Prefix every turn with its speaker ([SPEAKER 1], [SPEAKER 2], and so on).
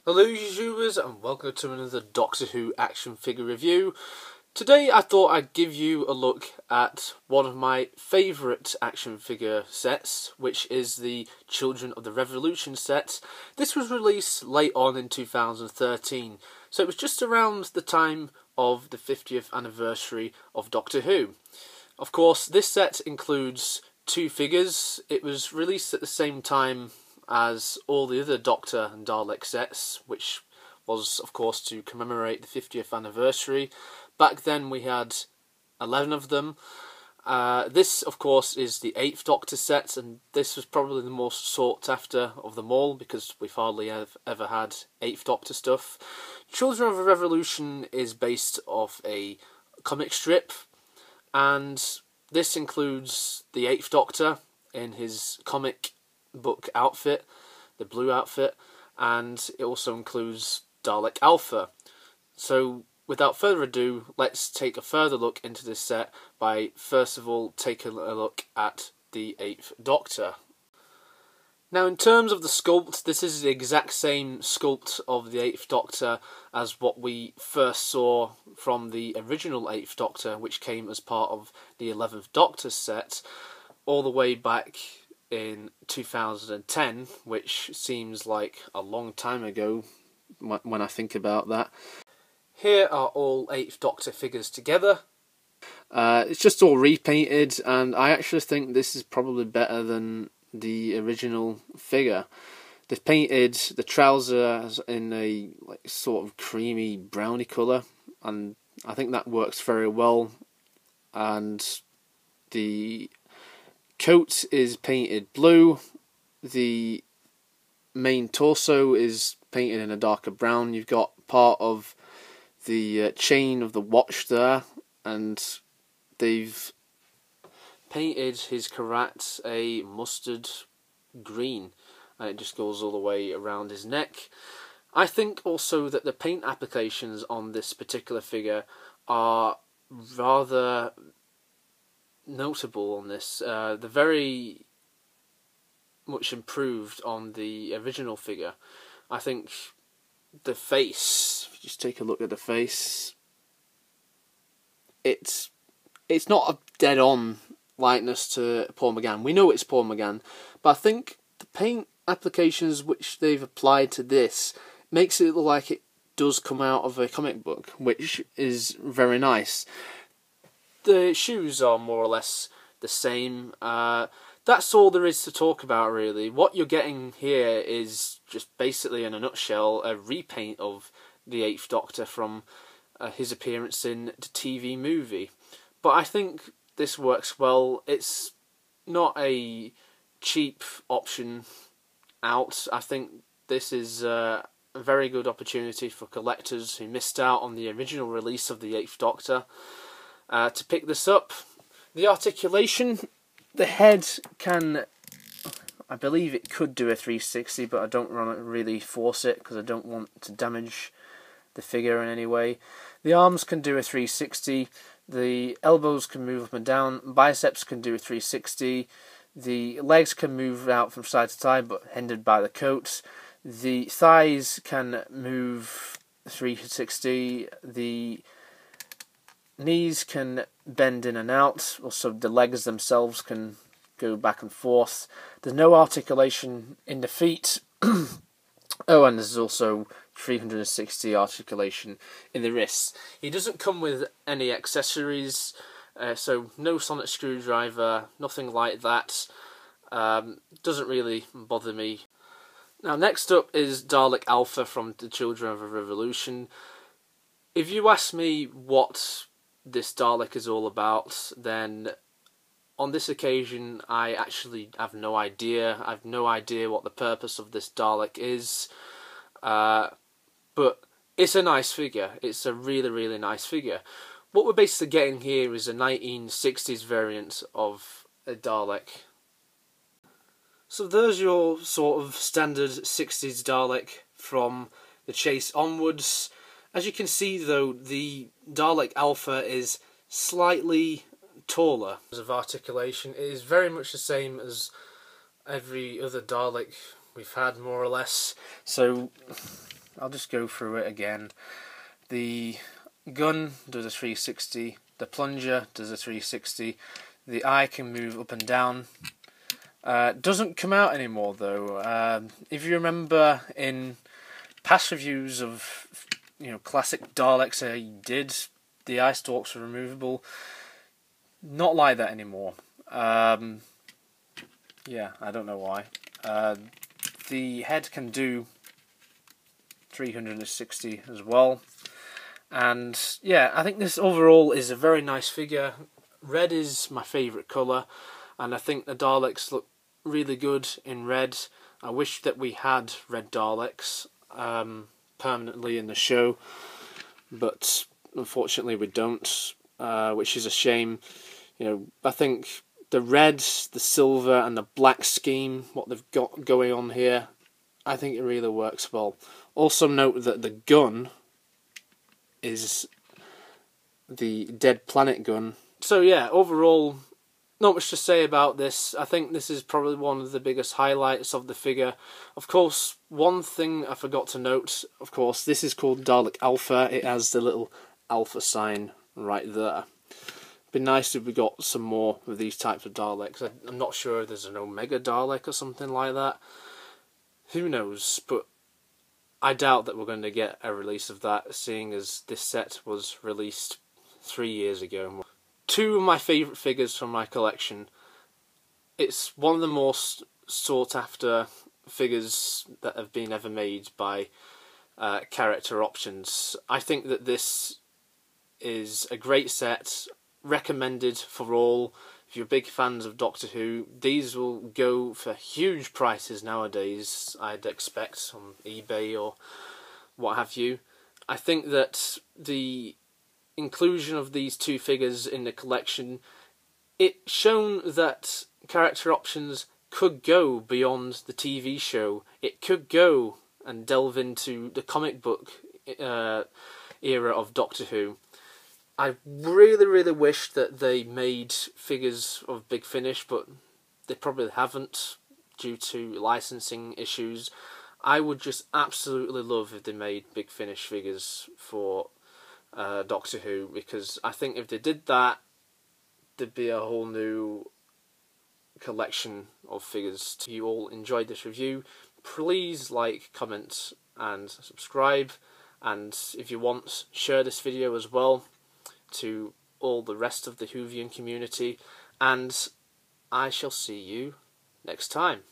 [SPEAKER 1] Hello YouTubers and welcome to another Doctor Who action figure review. Today I thought I'd give you a look at one of my favourite action figure sets, which is the Children of the Revolution set. This was released late on in 2013, so it was just around the time of the 50th anniversary of Doctor Who. Of course, this set includes two figures. It was released at the same time as all the other Doctor and Dalek sets, which was of course to commemorate the 50th anniversary. Back then we had 11 of them. This of course is the 8th Doctor set, and this was probably the most sought after of them all because we've hardly ever had 8th Doctor stuff. Children of the Revolution is based off a comic strip, and this includes the 8th Doctor in his comic book outfit, the blue outfit, and it also includes Dalek Alpha. So without further ado, let's take a further look into this set by first of all taking a look at the 8th Doctor. Now, in terms of the sculpt, this is the exact same sculpt of the 8th Doctor as what we first saw from the original 8th Doctor, which came as part of the 11th Doctor set, all the way back in 2010, which seems like a long time ago when I think about that. Here are all 8th Doctor figures together. It's just all repainted, and I actually think this is probably better than the original figure. They've painted the trousers in a sort of creamy browny colour, and I think that works very well. And the coat is painted blue. The main torso is painted in a darker brown. You've got part of the chain of the watch there, and they've painted his cravat a mustard green, and it just goes all the way around his neck. I think also that the paint applications on this particular figure are rather notable on this. They're very much improved on the original figure. I think the face, if you just take a look at the face, it's not a dead-on likeness to Paul McGann. We know it's Paul McGann, but I think the paint applications which they've applied to this makes it look like it does come out of a comic book, which is very nice. The shoes are more or less the same. That's all there is to talk about, really. What you're getting here is just basically, in a nutshell, a repaint of the 8th Doctor from his appearance in the TV movie. But I think this works well. It's not a cheap option out. I think this is a very good opportunity for collectors who missed out on the original release of the 8th Doctor to pick this up. The articulation, the head can, I believe it could do a 360, but I don't want to really force it because I don't want to damage the figure in any way. The arms can do a 360, the elbows can move up and down, biceps can do a 360, the legs can move out from side to side but hindered by the coat, the thighs can move 360, the knees can bend in and out, also the legs themselves can go back and forth. There's no articulation in the feet. Oh, and there's also 360 articulation in the wrists. He doesn't come with any accessories, so no sonic screwdriver, nothing like that. Doesn't really bother me. Now, next up is Dalek Alpha from the Children of the Revolution. If you ask me what this Dalek is all about, then on this occasion I actually have no idea. I have no idea what the purpose of this Dalek is, but it's a nice figure. It's a really, really nice figure. What we're basically getting here is a 1960s variant of a Dalek. So there's your sort of standard 60s Dalek from the chase onwards. As you can see though, the Dalek Alpha is slightly taller. Because of articulation, it is very much the same as every other Dalek we've had, more or less. So I'll just go through it again. The gun does a 360, the plunger does a 360, the eye can move up and down. Doesn't come out anymore though. If you remember in past reviews of classic Daleks I did, the eye stalks were removable. Not like that anymore. Yeah, I don't know why. The head can do 360 as well. And yeah, I think this overall is a very nice figure. Red is my favourite colour, and I think the Daleks look really good in red. I wish that we had red Daleks permanently in the show, but unfortunately we don't, which is a shame. I think the red, the silver and the black scheme, what they've got going on here, I think it really works well. Also note that the gun is the Dead Planet gun. So yeah, overall, not much to say about this. I think this is probably one of the biggest highlights of the figure. Of course, one thing I forgot to note, of course, this is called Dalek Alpha. It has the little alpha sign right there. It'd be nice if we got some more of these types of Daleks. I'm not sure if there's an Omega Dalek or something like that. Who knows, but I doubt that we're going to get a release of that, seeing as this set was released 3 years ago. Two of my favourite figures from my collection. It's one of the most sought after figures that have been ever made by Character Options. I think that this is a great set, recommended for all. If you're big fans of Doctor Who, these will go for huge prices nowadays, I'd expect, on eBay or what have you. I think that the inclusion of these two figures in the collection, it's shown that Character Options could go beyond the TV show. It could go and delve into the comic book era of Doctor Who. I really wish that they made figures of Big Finish, but they probably haven't due to licensing issues. I would just absolutely love if they made Big Finish figures for Doctor Who, because I think if they did that, there'd be a whole new collection of figures. If you all enjoyed this review, please like, comment and subscribe, and if you want, share this video as well to all the rest of the Whovian community, and I shall see you next time.